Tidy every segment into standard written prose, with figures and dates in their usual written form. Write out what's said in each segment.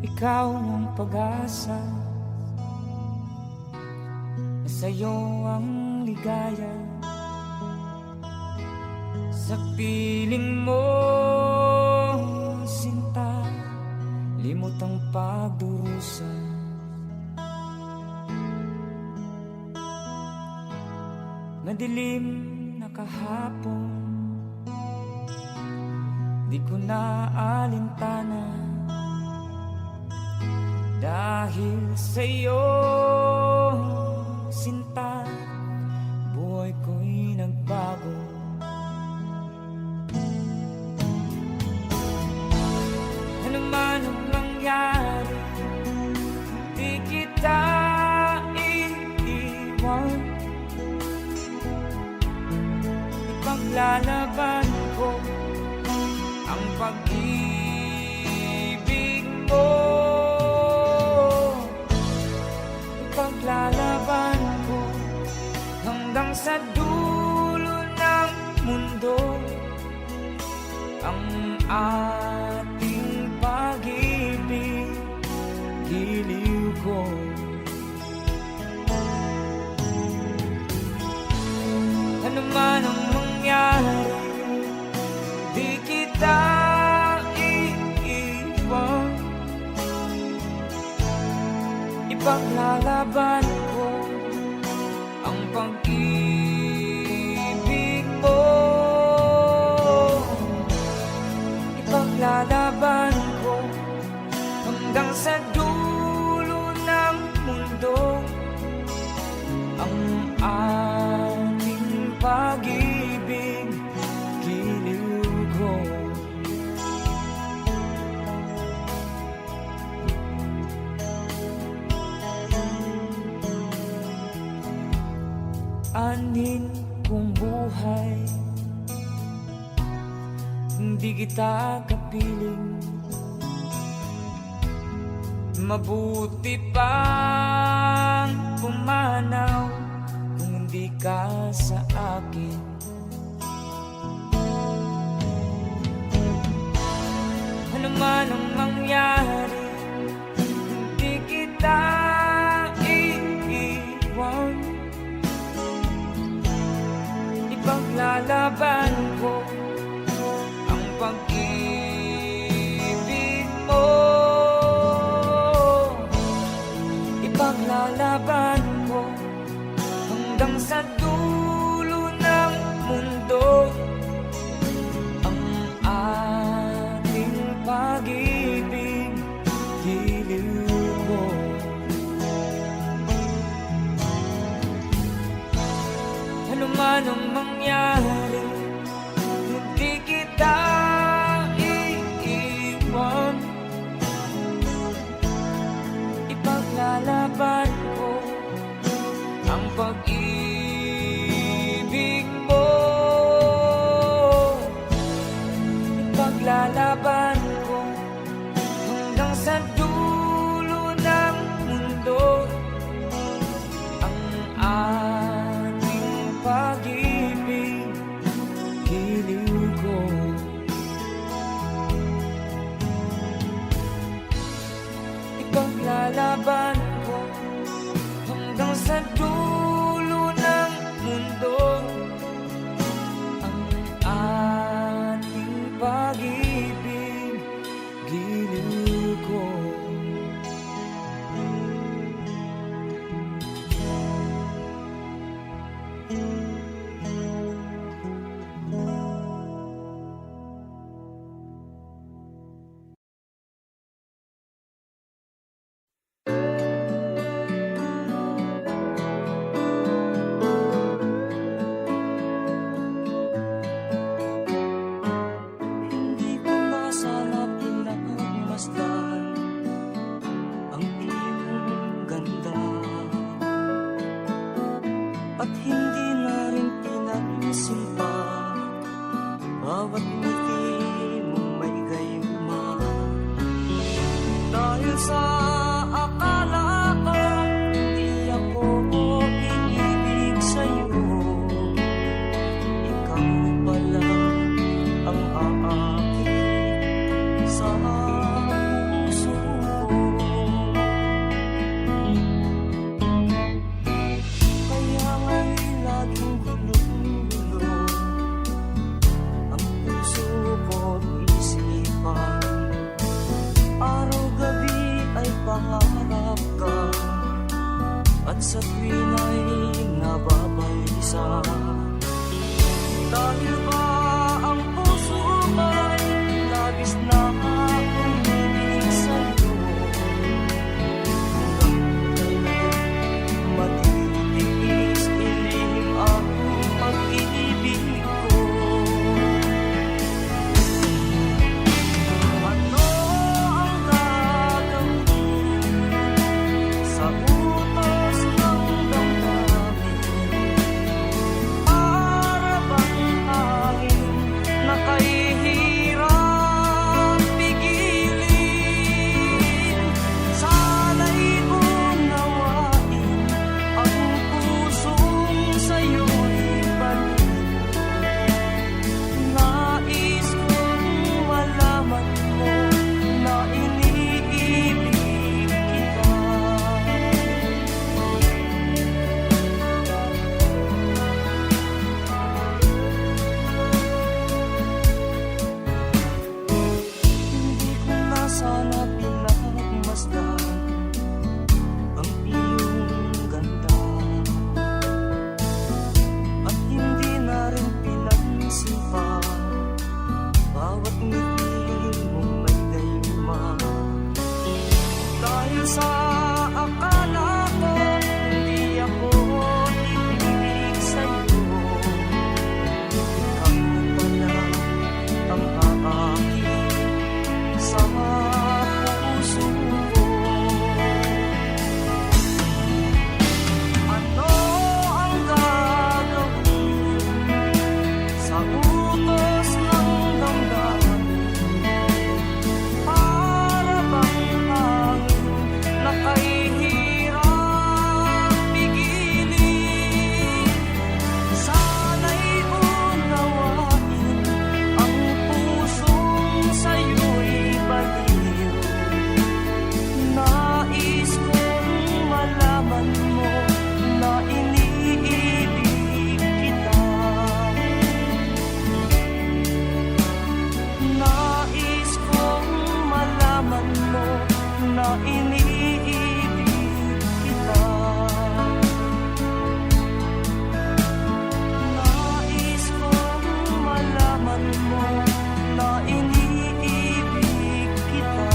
Ikaw ang pag-asa, sa'yo ang ligaya. Sa piling mo, sinta, limot ang pagdurusa. Madilim na kahapon, di ko na alintana. Dahil sa'yo, sinta, buhay ko'y nagbago. Ano man ang mangyari, di kita iiwan. Ipaglalaban ko ang pag-ibig mo. Paglalaban ko hanggang sa dulo ng mundo, ang ating pag-ibig, giliw ko. Ano man ang mangyari, di kita iiwan. Ipaglalaban ko ang pag-ibig mo. Ipaglalaban ko hanggang sa dulo ng mundo, ang ating pag-ibig, giliw ko. Anin kong buhay, hindi kita kapiling. Mabuti pang pumanaw kung hindi ka sa akin. Ano man ang mangyari, hindi kita iiwan. Ipaglalaban ko ang pag-ibig mo. Ipaglalaban ko hanggang sa dulo ng mundo, ang ating pag-ibig, giliw ko. Ano man ang mangyari, hindi kita iiwan. Ipaglalaban ko ang pag-ibig mo. Ipaglalaban ko hanggang sa dulo ng mundo, ang ating pag-ibig, at sa tuwing ay nababalisa. Dahil ba ang puso ko'y labis na umiibig sa'yo, matitiis ilihim ang pag-ibig ko. Ano ang gagawin sa utos ng damdamin? Para bang hangin na kahihirap pigilin? Sana'y unawain ang pusong sa'yo'y balik. Nais kong malaman mo na iniibig kita. Hindi ko na sana pinagmasdan ang iyong ganda, at hindi na rin pinansin pa bawat ngiti mong may gayuma. Dahil sa akala ko hindi ako ibig sa'yo, ikaw pala ang aakit sa puso ko. Ano ang gagawin sa utos ng damdamin? Para bang hangin na kahihirap pigilin? Sana'y unawain ang pusong sa'yo'y baliw. Nais kong malaman mo na iniibig kita. Nais kong malaman mo na iniibig kita. Nais kong malaman mo na iniibig kita.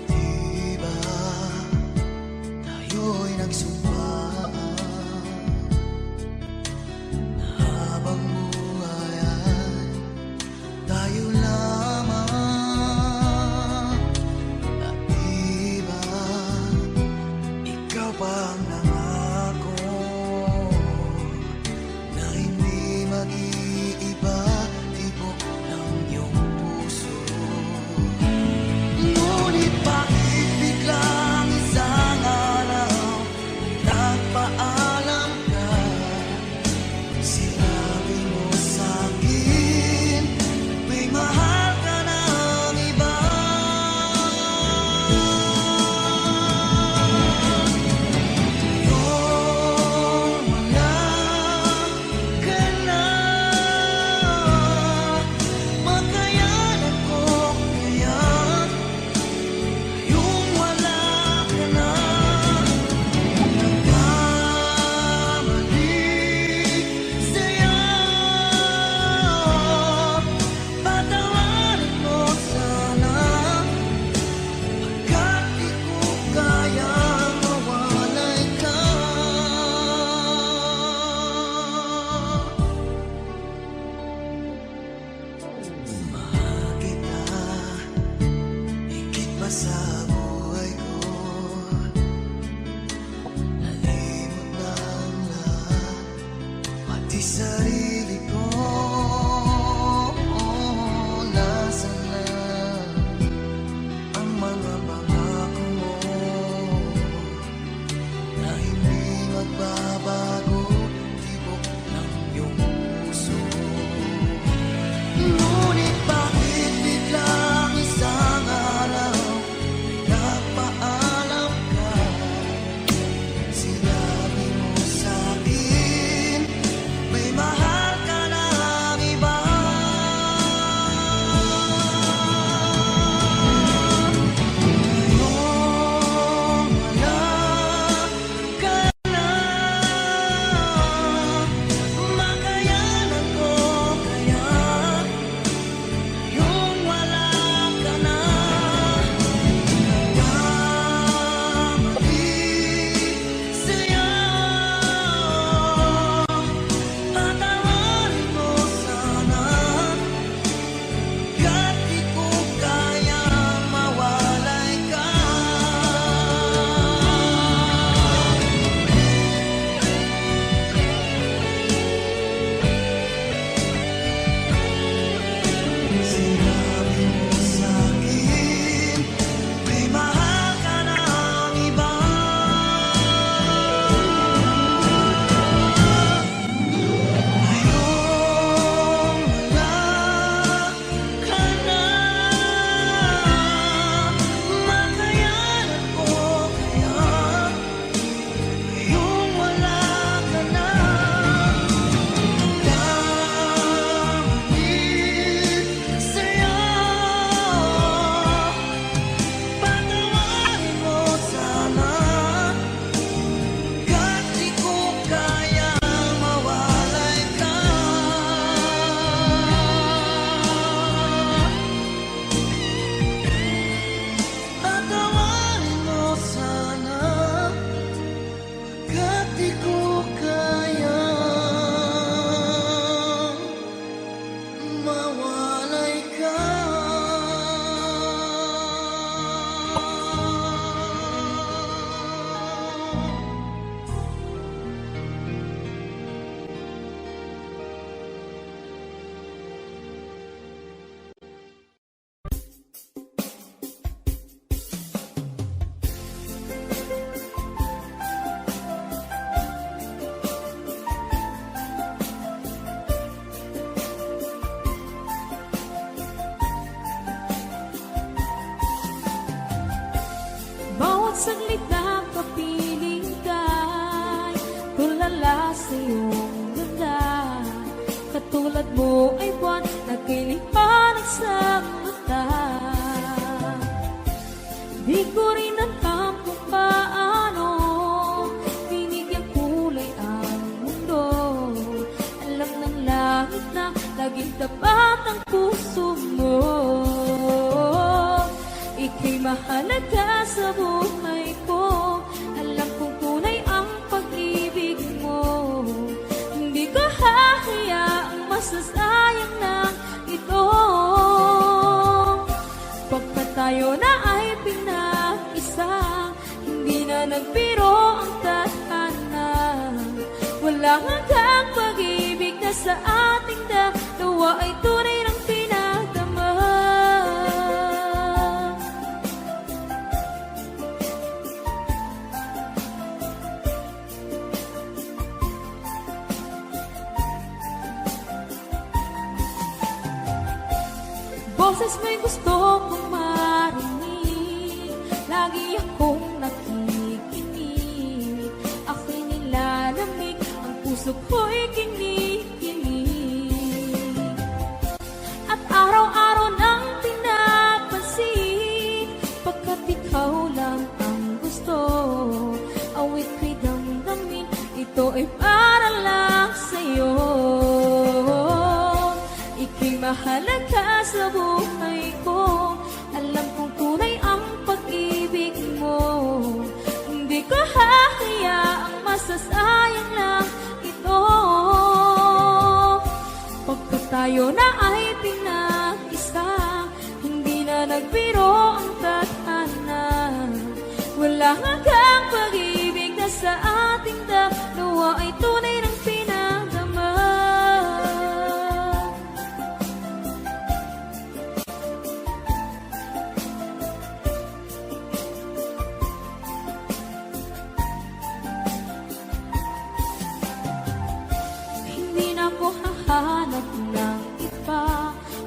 Diba tayo'y nagsumpaan na habang buhay ay tayo lang saglit na kapiling ka'y tulala sa iyong ganda. Katulad mo ay buwan na kiliwanag sa mata. Di ko rin alam kung paano binigyang kulay ang mundo. Alam ng langit na laging tapat ang puso mo. Ika'y mahalaga sa buhay ko. Alam kong tunay ang pag-ibig mo. Hindi ko hahayaang masasayang na ito. Pagkat tayo na ay pinag-isa, hindi na nagbiro ang tadhana. Walang hanggang pag-ibig na sa ating dalawa ay tunay ng pinagdama. Boses mo'y gusto kong marinig, lagi akong nakikinig. Ako'y nilalamig, ang puso ko'y kinikilig. At araw-araw nang pinapansin, pagkat ikaw lang ang gusto. Awit ko'y damdamin, ito ay para lang sa'yo. Ika'y mahalaga sa buhay ko. Alam kong tunay ang pag-ibig mo. Hindi ko hahayaang masasayang lang ito. Pagkat tayo na ay pinag-isa, hindi na nagbiro ang tadhana. Wala hanggang pag-ibig na sa ating dalawa ay tunay ng pinagdama. Hindi na ako hahanap ng iba,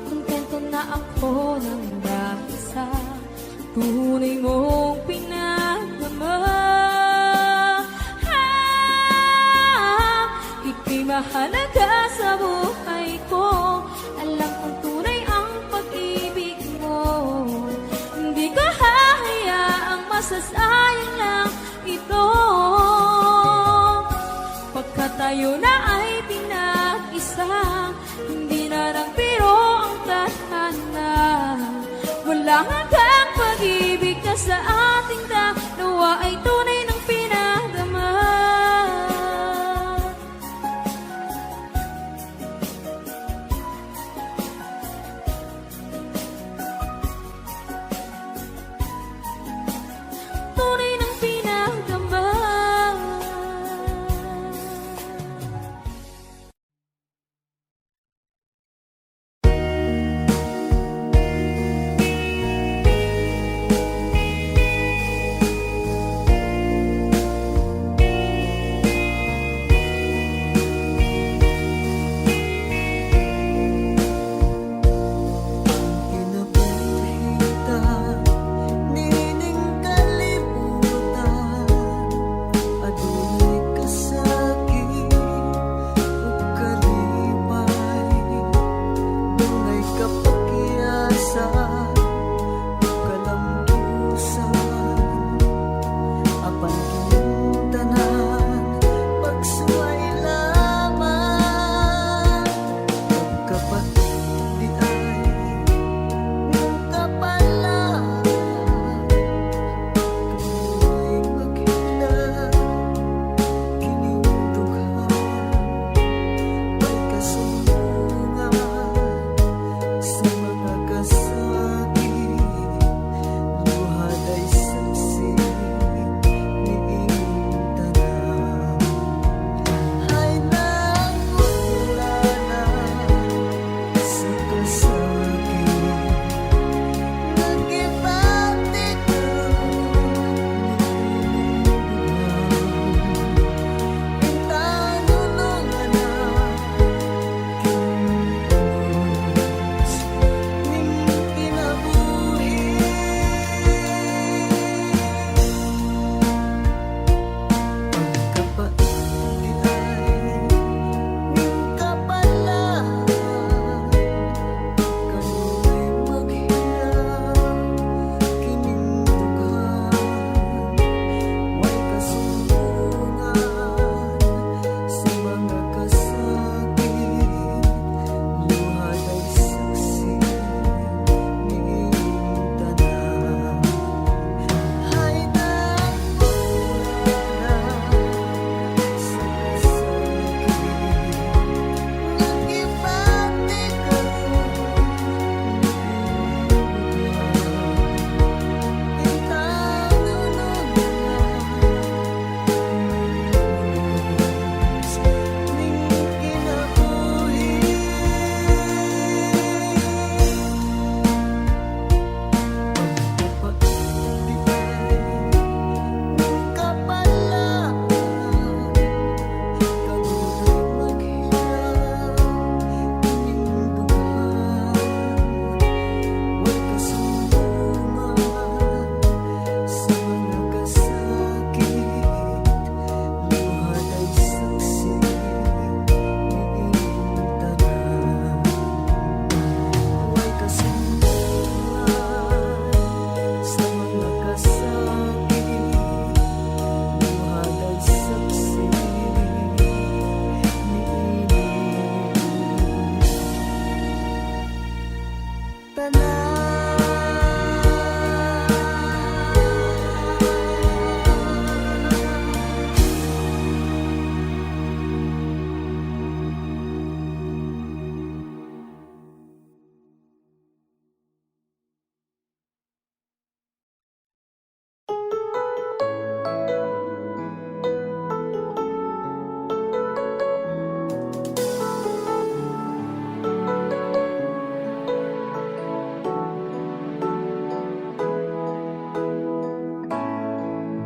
kontento na ako ng dahil sa tunay mong pinagdama. Ika'y mahalaga sa buhay ko. Alam kong tunay ang pag-ibig mo. Hindi ko hahayaang masasayang lang ito. Pagkat tayo na ay pinag-isa, hindi na nagbiro ang tadhana. Wala hanggang pag-ibig na sa ating dalawa ay tunay ng pinagdama. Tunay ng pinagdama.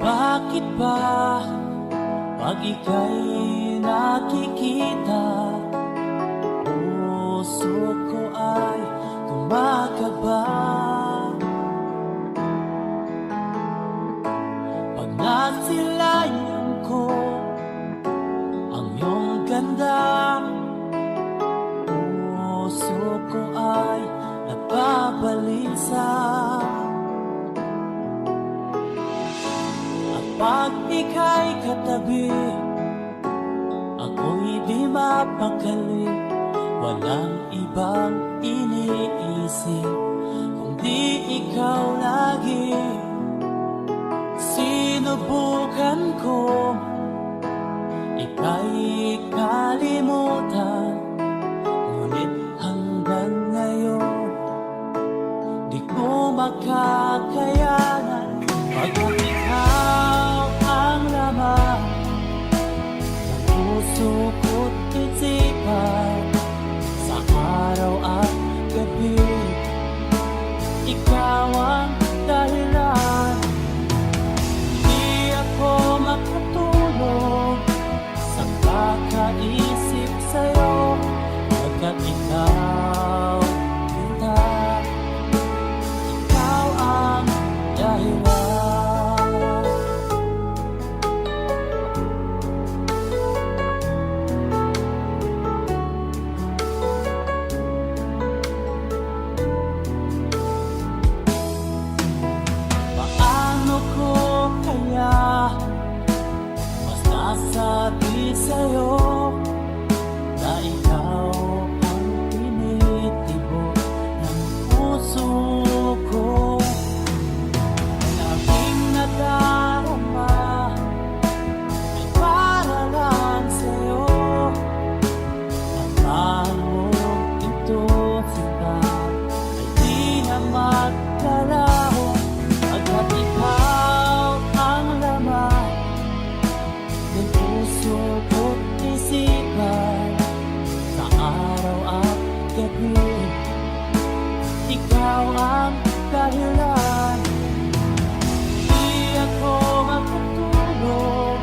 Bakit ba pag ika'y nakikita, puso ko ay kumakaba? Pag nasilayan ko ang iyong ganda, puso ko ay nababalisa. Pag ika'y katabi, ako'y di mapakali. Walang ibang iniisip kundi ikaw lagi. Sinubukan ko ika'y kalimutan, ngunit hanggang ngayon di ko makakayanan. Pagkat ikaw ang laman ng puso ko't isipan, sa araw at gabi ikaw ang dahilan. Di ako makatulog sa kakaisip sa'yo, pagkat ikaw kita, ikaw ang dahilan. Sabi sa'yo na ikaw ang tinitibok ng puso ko. Laging nadarama ay para lang sa'yo, at mahal mo ito sila ay di na maglalaho. Pagkat ikaw ang laman ng puso ko't isipan, sa araw at gabi ikaw ang dahilan. Di ako makatulog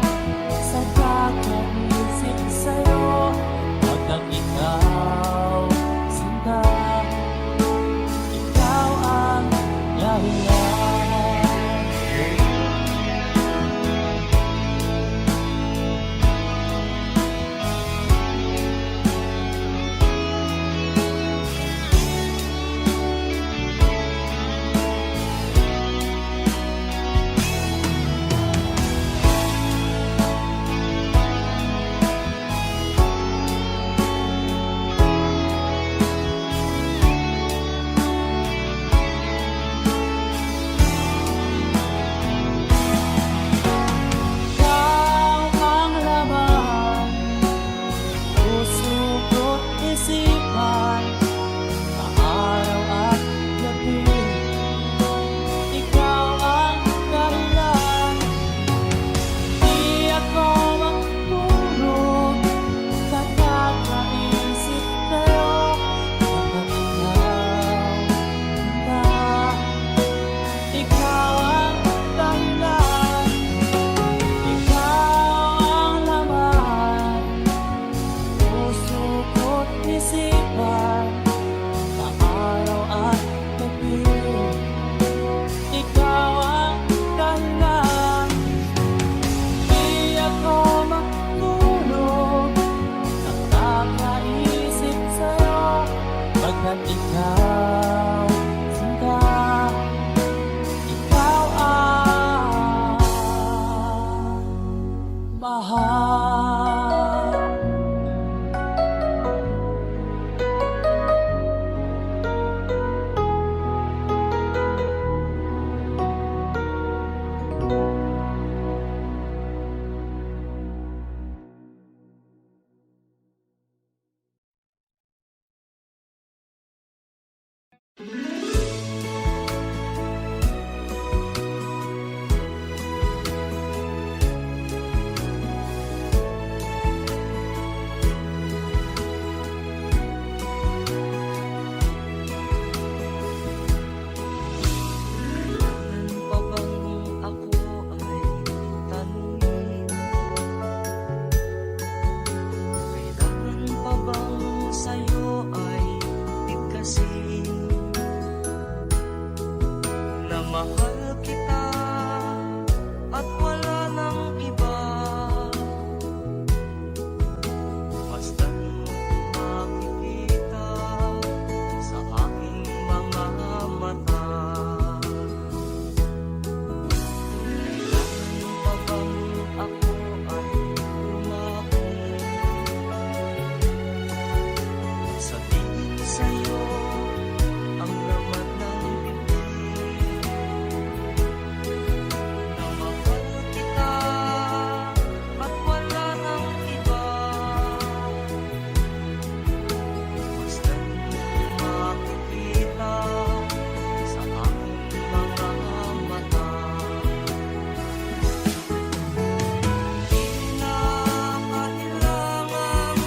sa kakaisip sa'yo, pagkat ikaw sinta, ikaw ang dahilan. Pa bang ako ay tanungin? Kailangan pa bang sa'yo ay bigkasin na mahal kita at wala nang iba? Basta't makikita sa aking mga mata. Kailangan pa bang ako ay lumako? Sabihin sa'yo ang laman ng bibig na mahal kita at wala nang iba. Basta't makikita sa aking mga mata. Di na kailangan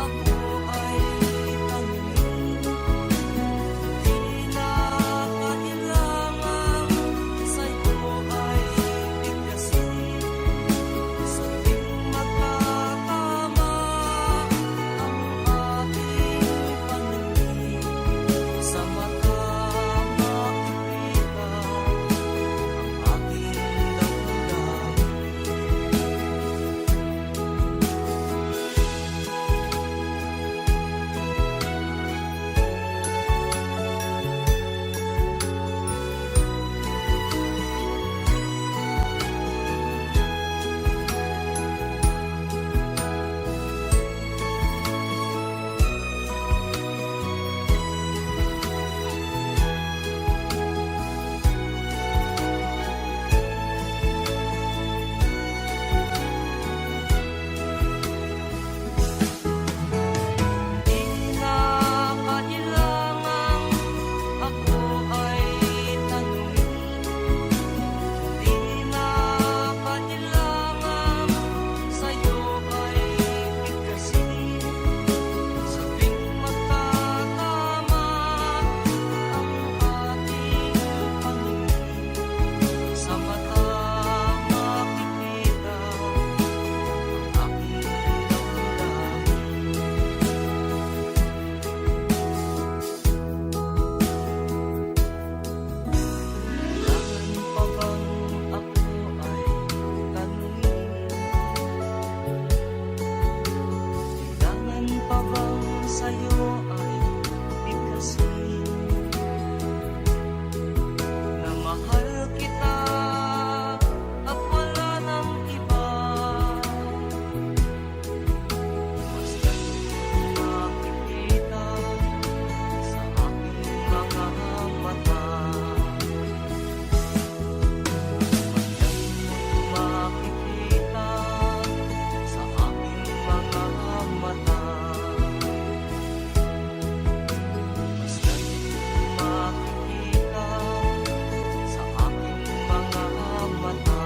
ako ay tanungin. Di na kailangan sa'yo ay bigkasin. Sa tuwing magkatama ang ating paningin, sa mata makikita ang ating Di na kailangan ako ay tanungin. Di na kailangan sa'yo ay bigkasin. Sa tuwing magkatama ang ating paningin, sa mata makikita ang aking Kailangan pa bang ako ay tanungin? Kailangan pa bang sa'yo ay bigkasin na mahal kita at wala nang iba? Basta't makikita sa aking mga mata. Makikita sa aking mga mata. Basta't makikita sa aking mga mata.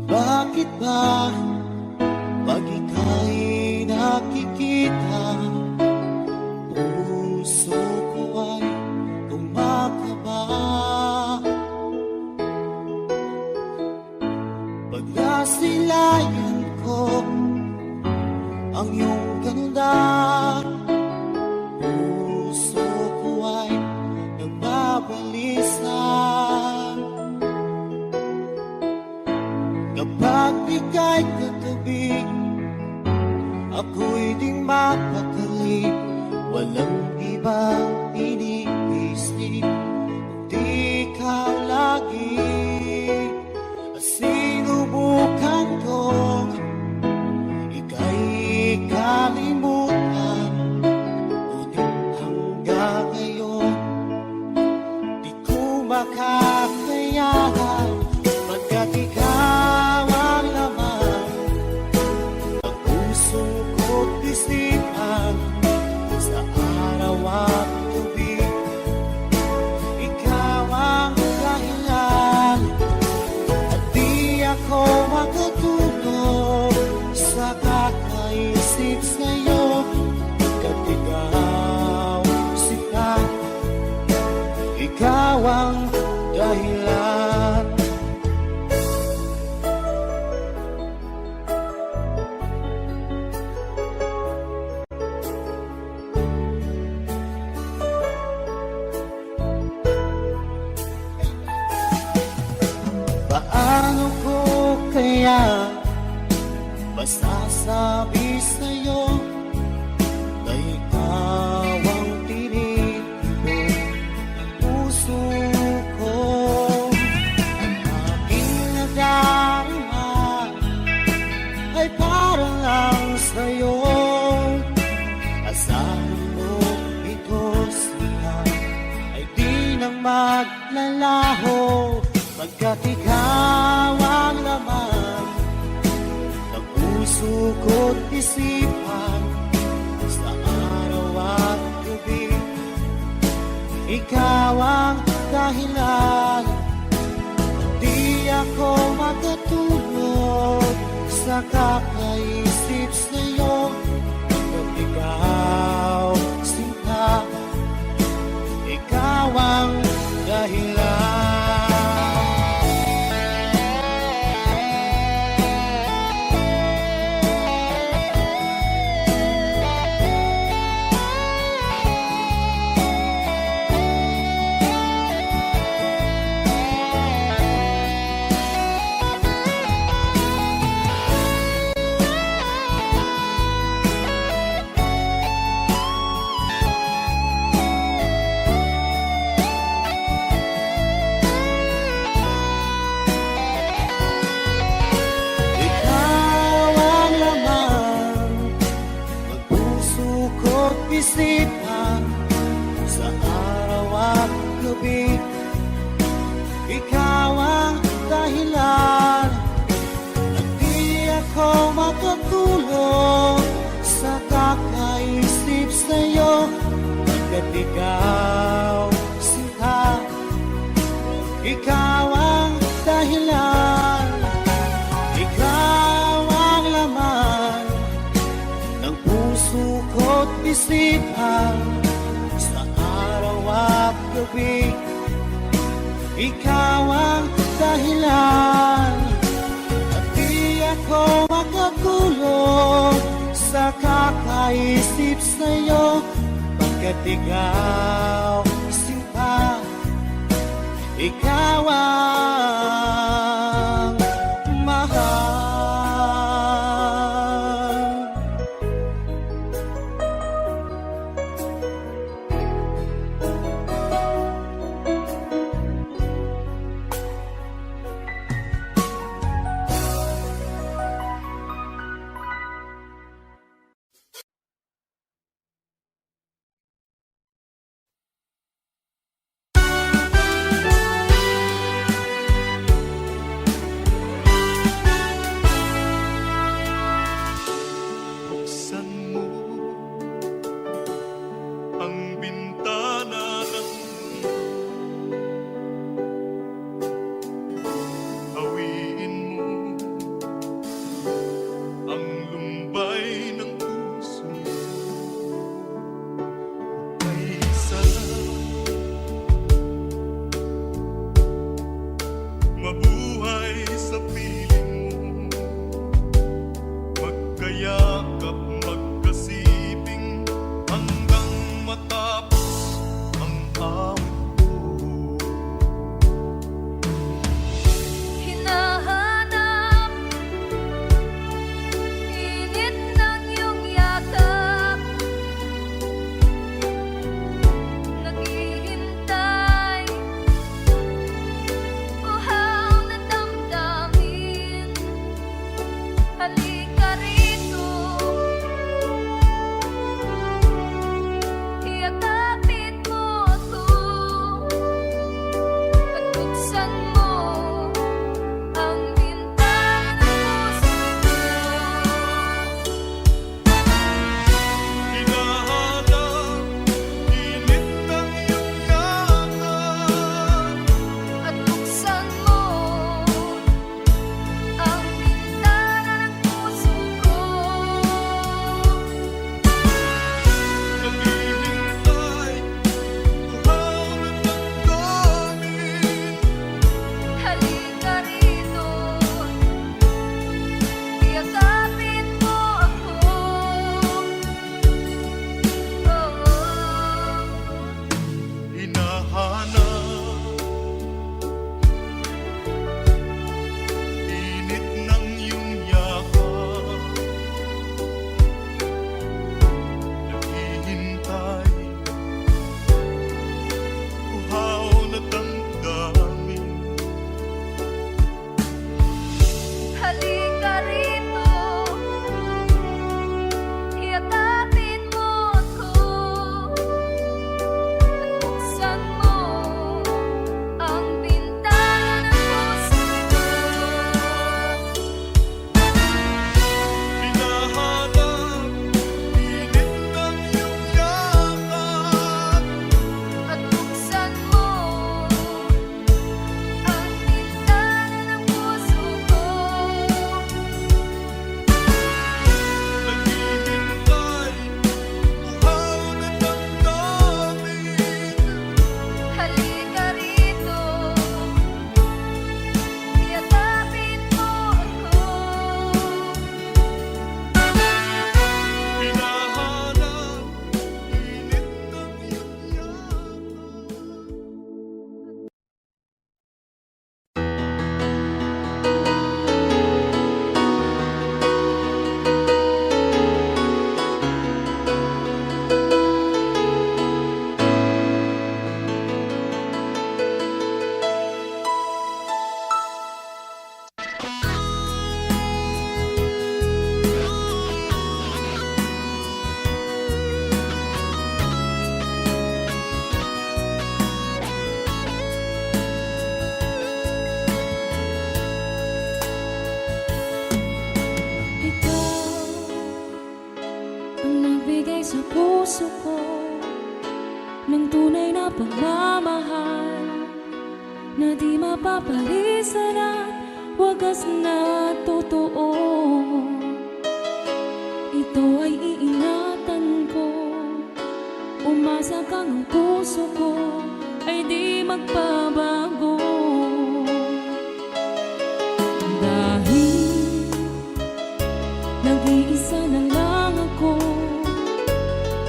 Bakit ba pag ika'y nakikita, puso ko ay kumakaba? Pag nasilayan ko ang iyong ganda, puso ko ay nagbabalisa. Kapag ika'y katabi, ako'y di mapakali. Walang ibang iniisip, kundi ikaw lagi. Sinubukan ko ika'y ko't isipan sa araw at gabi. Ikaw ang dahilan at di ako makatulog sa kakaisip sa'yo. Ikaw sila, ikaw ang dahilan. Paano ko kaya masasabi sa'yo na ikaw ang tinitimo ng puso ko? Ang aking nadarama ay para lang sa'yo. Asahan mo ito siya ay di nang maglalaho, pagkat ikaw ang laman ng puso ko't isipan sa araw at gabi. Ikaw ang dahilan, di ako makatulog sa kakaisip sa'yo. Pagkat ikaw sinta, ikaw ang dahilan. Isipan sa araw at gabi. Ikaw ang dahilan at di ako makatulog sa kakaisip sa'yo. Pagkat ikaw sinta, ikaw ang dahilan, ikaw ang laman ng puso ko't isipan sa araw at gabi. Ikaw ang dahilan at di ako makatulog sa kakaisip sa'yo. Pagkat ikaw sinta, ikaw ang mahal. nagbigay sa puso ko ng tunay na pagmamahal na di mapapalisan at wagas na totoo. Ito ay iingatan ko, umasa kang ang puso ko ay di magbabago. Dahil nag-iisa na lang ako,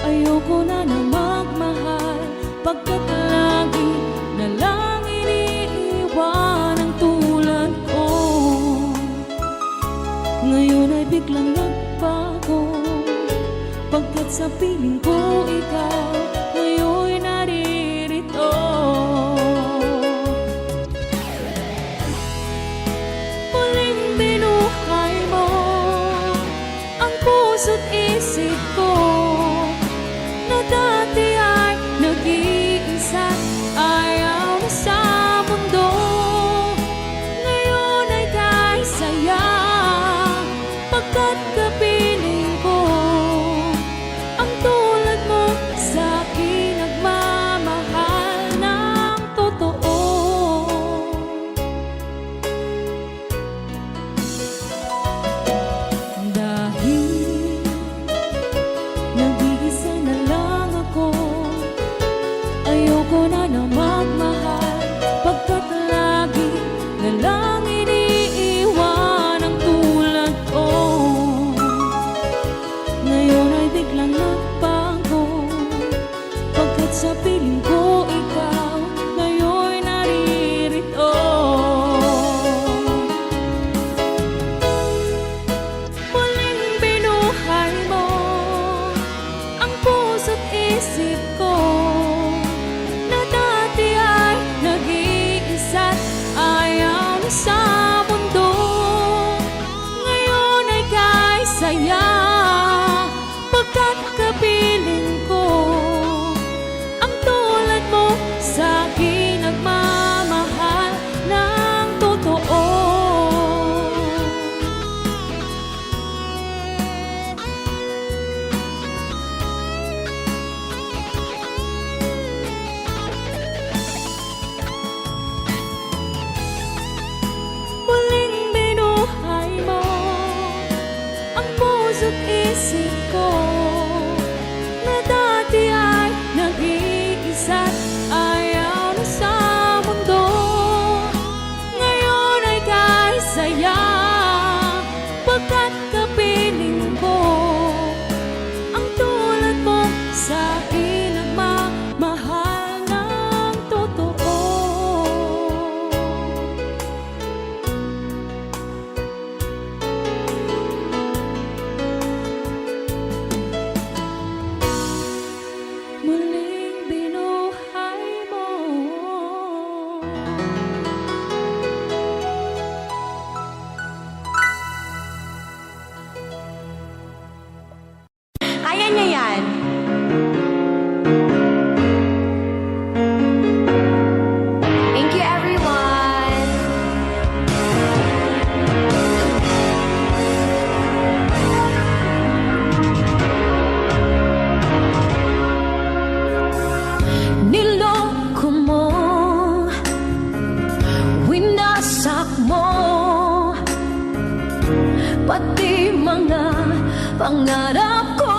ayoko na na magmahal, pagkat lagi na lang iniiwan ang tulad ko. Ngayon ay biglang nagbago, pagkat sa piling ko ikaw ngayon'y naririto. Muling binuhay mo ang puso't isip ko na dati ay nag-iisa't ayaw na sa mundo. Ngayon ay kahit saya, pagkat kapiling ko ang tulad mo sa'kin nagmamahal ng totoo. Dahil nag-iisa na lang ako, ayoko na na magmahal, pagkat lagi na lang iniiwan ang tulad ko. Ngayon ay biglang nagbago, pagkat sa piling ko ikaw ngayon'y naririto. Muling binuhay mo ang puso't isip ko na dati ay nag-iisa't ayaw na sa mundo. Ngayon ay kahit saya, pagkat kapiling ko ang tulad mo sa'kin nagmamahal ng totoo. Muling binuhay mo ang puso't isip ko na dati ay nag-iisa't ayaw na sa mundo. Ngayon ay kahit saya, pagkat kapiling ko ang tulad mo sa'kin nagmamahal ng totoo. Muling binuhay mo. Kaya niya yan. Thank you, everyone. Niloko mo, winasak mo, pati mga pangarap ko.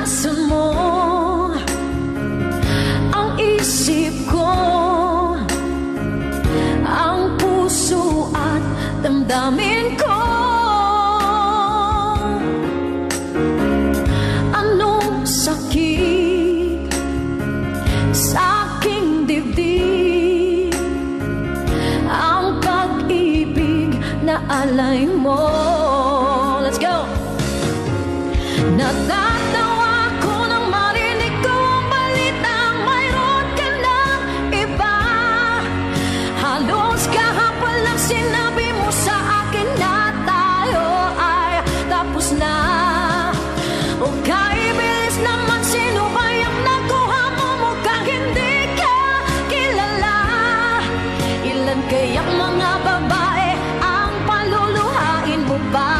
naranasan mo ang isip ko, ang puso at damdamin ko. Anong sakit sa aking dibdib, ang pag-ibig na alay mo. Let's go! Natatawa ko nang marinig ko ang balitang mayroon ka ng iba. Halos kahapon lang sinabi mo sa akin na tayo ay tapos na. O kaibilis naman, sino ba yung nakuha mo? Mukhang hindi ka kilala. Ilan kayang mga babae ang paluluhain mo ba?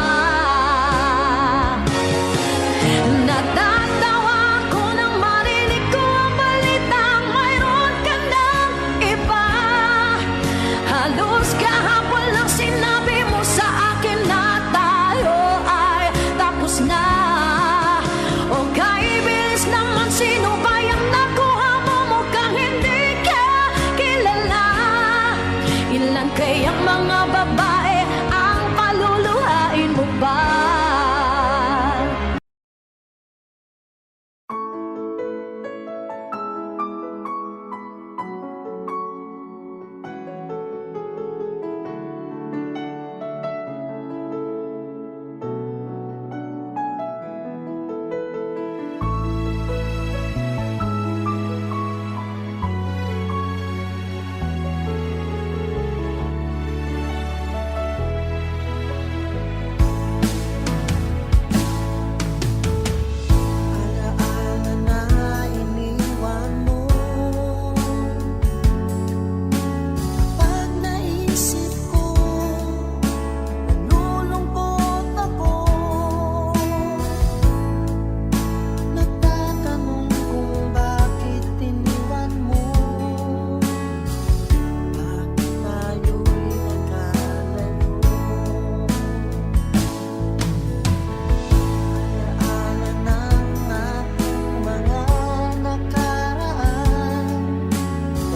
Natatawa ko nang marinig ko ang balitang mayroon ka ng iba. Halos kahapon lang sinabi mo sa akin na tayo ay tapos na. O kaibilis naman, sino ba yung nakuha mo? Mukhang hindi ka kilala. Ilan kayang mga babae ang paluluhain mo ba? Alaala na iniwan mo. Pag naisip ko, nalulungkot ako. Nagtatanong kung bakit iniwan mo. Bakit tayo'y nagkalayo? Alaala ng ating mga nakaraan.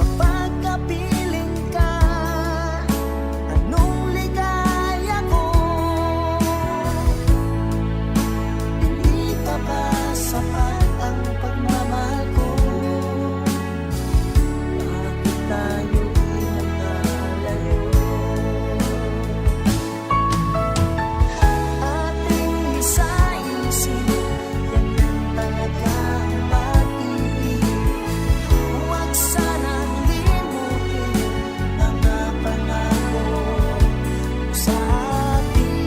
Kapag kapiling ka, anong ligaya ko? Hindi pa ba sapat ang pagmamahal ko? Bakit tayo'y nagkalayo? Ating isa-isip, ganyan talaga ang pag-ibig. Huwag sanang limutin mga pangako mo sa atin.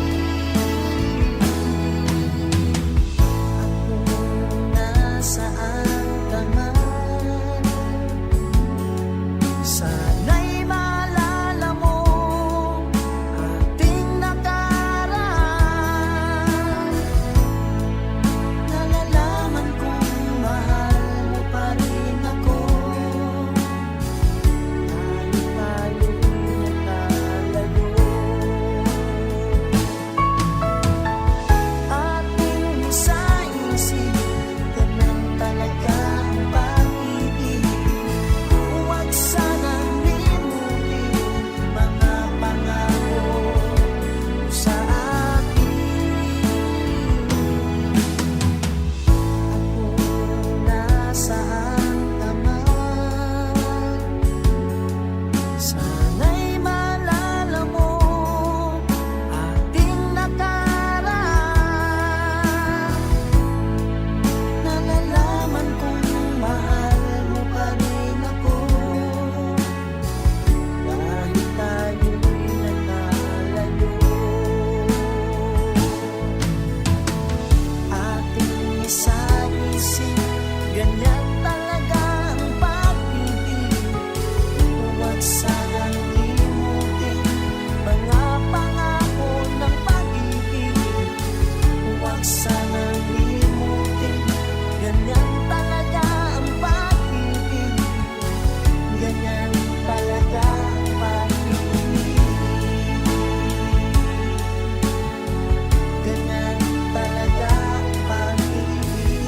At kung nasaan ka man, sana'y maalala mo ating nakaraan. Nalalaman kong mahal mo pa rin ako. Tayo'y nagkalayo. Ating isa-isip, ganun talaga ang pag-ibig. Huwag sanang limutin mga pangako mo sa akin. At kung nasaan ka man, sana'y maalala mo ating nakaraan. Nalalaman kong mahal mo pa rin ako. Kahit tayo'y nagkalayo. Ating isa-isip, ganyan talaga ang pag-ibig. Huwag sanang limutin mga pangako ng pag-ibig. Huwag sanang limutin, ganyan talaga ang pag-ibig. Ganyan talaga ang pag-ibig. Ganyan talaga ang pag-ibig.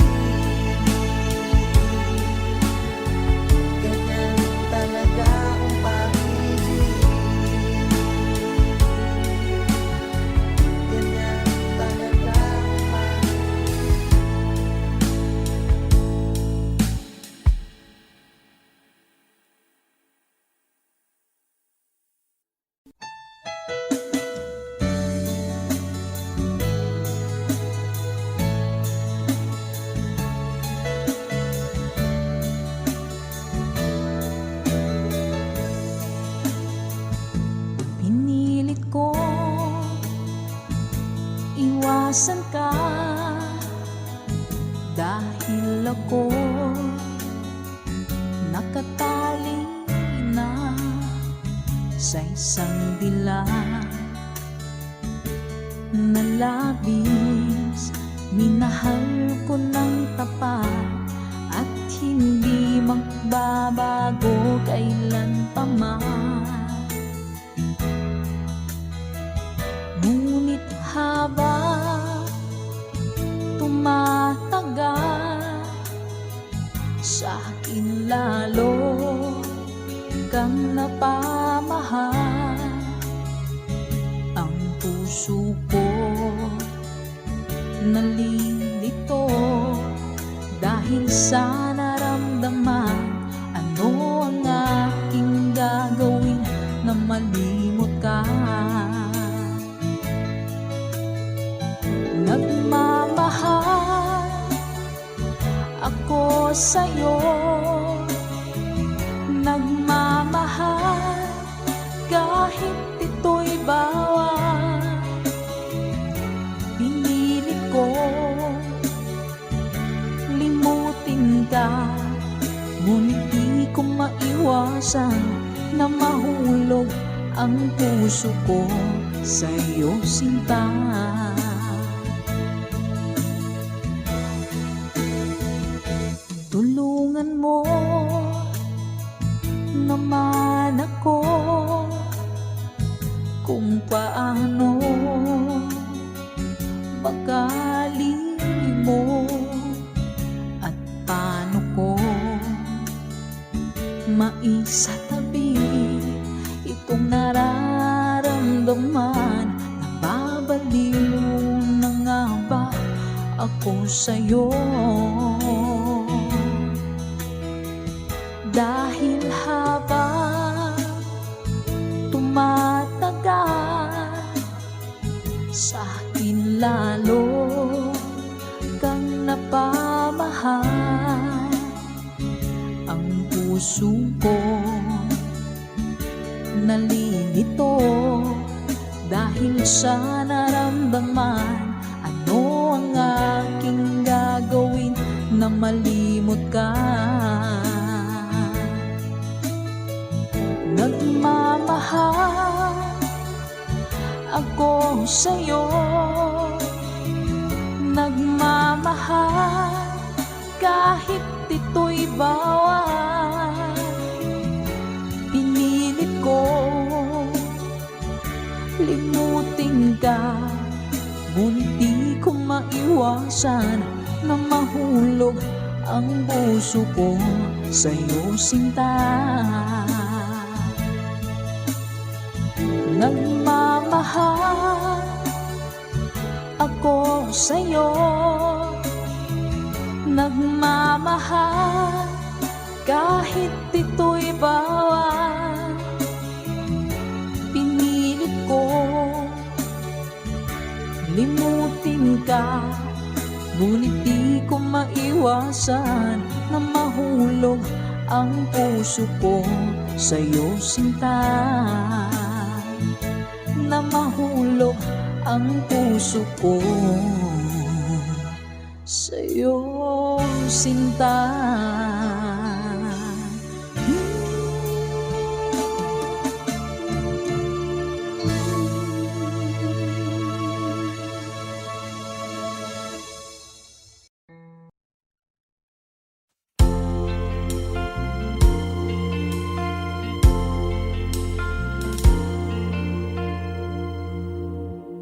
ko nakatali na sa isang dilag na labis. Minahal ko ng tapat at hindi magbabago kailan pa man. Ngunit habang tumatagal, sa akin lalo kang napamahal. Ang puso ko nalilito dahil sa naramdaman. Ano ang aking gagawin na malimot ka? Nagmamahal ako sa'yo, nagmamahal kahit ito'y bawal. Pinilit ko limutin ka, ngunit di ko maiwasan na mahulog ang puso ko sa'yo, sinta. Tulungan mo naman ako kung paano magali mo at paano ko maisatabi itong nararamdaman. Nababaliw na nga ba ako sa'yo? Dahil habang tumatagal, sa akin lalo kang napamahal. Ang puso ko nalilito dahil sa naramdaman. Ano ang aking gagawin na malimot ka? Nagmamahal ako sa'yo, nagmamahal kahit ito'y bawal. Pinilit ko limutin ka, ngunit di ko maiwasan na mahulog ang puso ko sa'yo, sinta. Nagmamahal ako sa'yo, nagmamahal kahit ito'y bawal. Pinilit ko limutin ka, ngunit di ko maiwasan na mahulog ang puso ko sa'yo, sinta. Na mahulog ang puso ko sa'yo, sinta.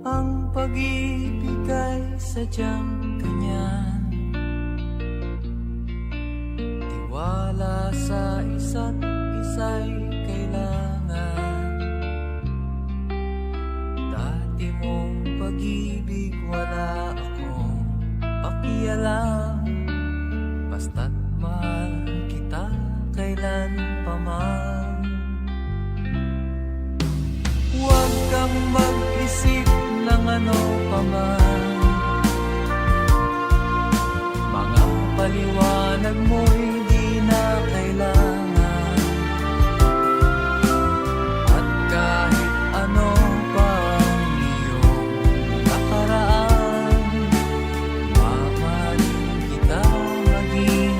Ang pag-ibig ay sadyang ganyan, tiwala sa isa't isa'y kailangan. Dati mong pag-ibig wala akong pakialam, basta't mahal kita kailan pa man. Huwag kang mag-isip ng ano pa man, mga paliwanag mo'y di na kailangan. At kahit ano pa ang iyong nakaraan, mamahalin kita maging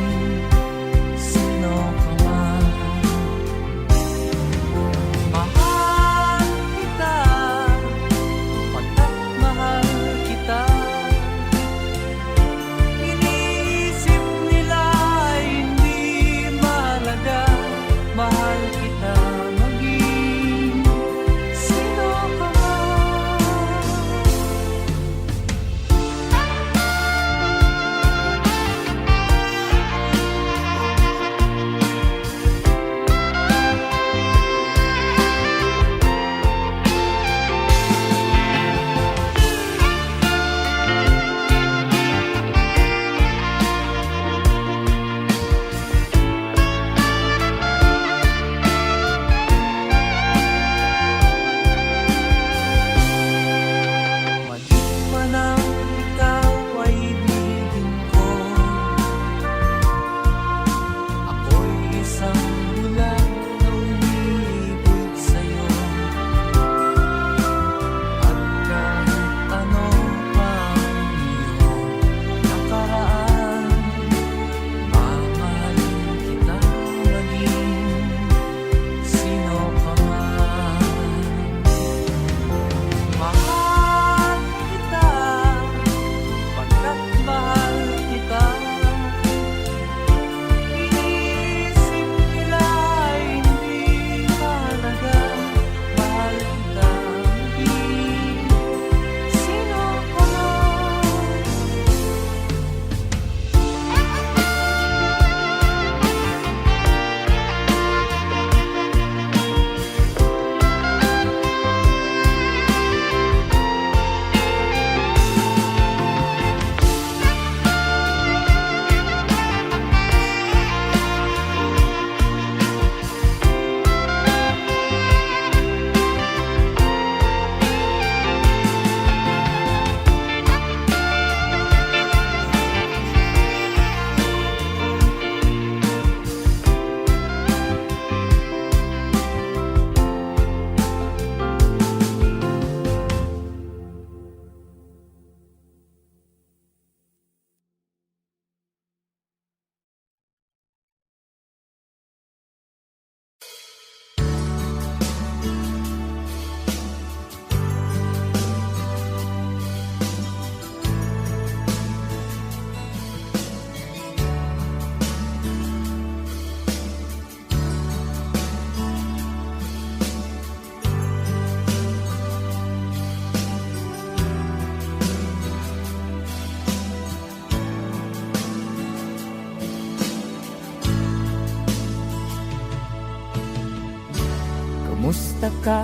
Kumusta ka,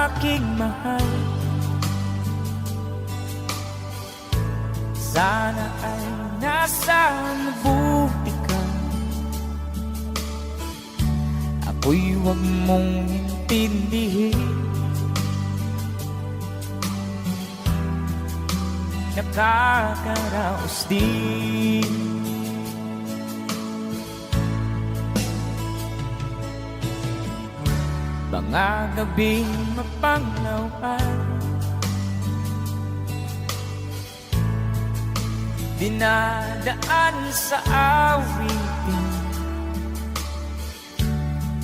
aking mahal? Sana ay nasa mabuti ka. Ako'y huwag mong intindihin. Nakakaraos din. Mga gabing mapanglawan, dinadaan sa awitin,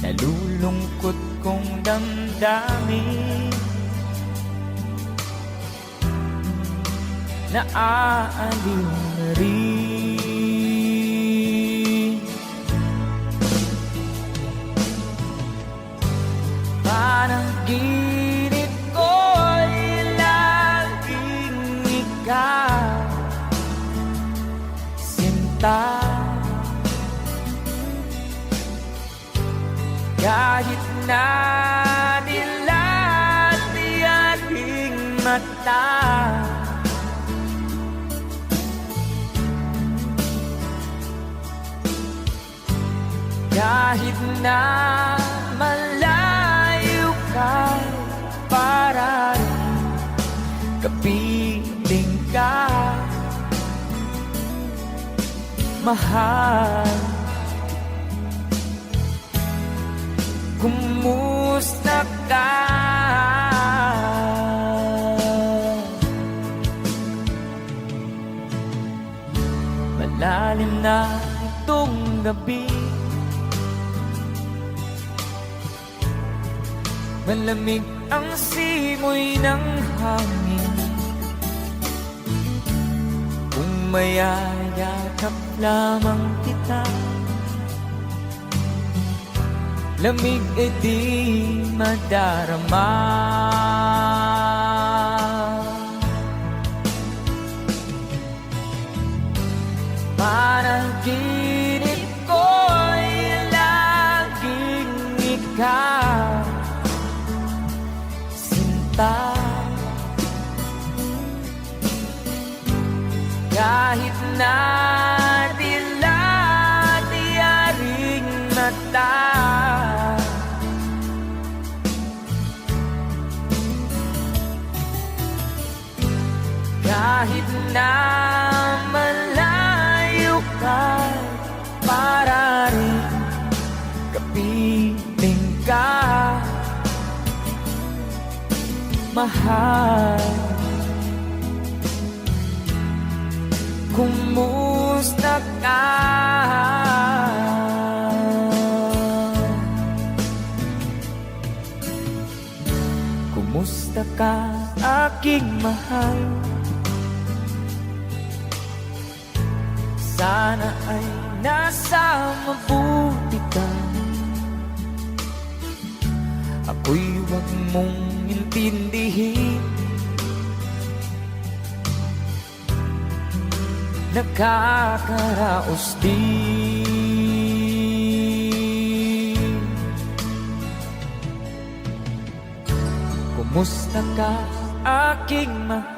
nalulungkot kong damdamin, naaaliw na rin. Panaginip ko'y laging ikaw, sinta. Kahit na dilat aking mata, kahit na malayo ka, para rin kapiling ka, mahal. Kumusta ka? Malalim na itong gabi, malamig ang simoy ng hangin. Kung mayayakap lamang kita, lamig ay di madarama. Panaginip ko'y laging ikaw, sinta. Kahit na dilat aking mata, kahit na malayo ka, para rin kapiling ka, mahal. Kumusta ka? Kumusta ka, aking mahal? Sana ay nasa mabuti ka. Ako'y huwag mong intindihin. Nakakaraos din. Kumusta ka, aking mahal?